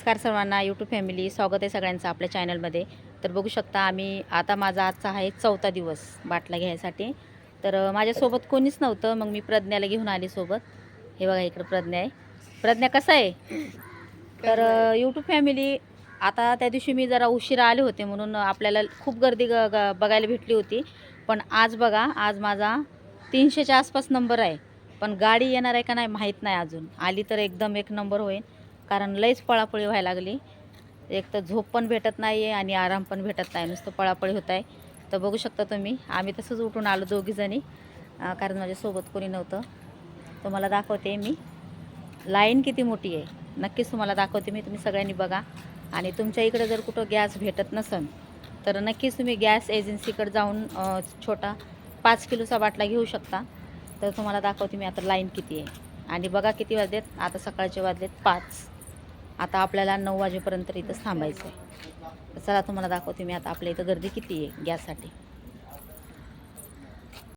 नमस्कार सर्वांना, YouTube family, स्वागत आहे सगळ्यांचं आपल्या चॅनलमध्ये. तर बघू शकता आम्ही आता माझा आजचा आहे 4था दिवस बाटला घ्यायसाठी. तर माझ्यासोबत कोणीच नव्हतं, मग मी प्रज्ञाला घेऊन आली सोबत. हे बघा इकडं प्रज्ञा आहे. प्रज्ञा कसा आहे? तर यूट्यूब फॅमिली, आता त्या दिवशी मी जरा उशिरा आले होते म्हणून आपल्याला खूप गर्दी बघायला भेटली होती. पण आज बघा, आज माझा 300च्या आसपास नंबर आहे. पण गाडी येणार आहे का नाही माहीत नाही अजून. आली तर एकदम एक नंबर होईल, कारण लईच पळापळी व्हायला लागली. एक तर झोप पण भेटत नाही आहे आणि आराम पण भेटत नाही, नुसतं पळापळी होत आहे. तर बघू शकता तुम्ही, आम्ही तसंच उठून आलो दोघीजणी, कारण माझ्यासोबत कोणी नव्हतं. तुम्हाला दाखवते मी लाईन किती मोठी आहे, नक्कीच तुम्हाला दाखवते मी. तुम्ही सगळ्यांनी बघा. आणि तुमच्या इकडे जर कुठं गॅस भेटत नसेल तर नक्कीच तुम्ही गॅस एजन्सीकडे जाऊन छोटा 5 किलोचा बाटला घेऊ शकता. तर तुम्हाला दाखवते मी आता लाईन किती आहे. आणि बघा किती वाजलेत, आता सकाळचे वाजलेत 5. आता आपल्याला 9 वाजेपर्यंत इथंच थांबायचं आहे. तर चला तुम्हाला दाखवते मी आता आपल्या इथं गर्दी किती आहे गॅससाठी.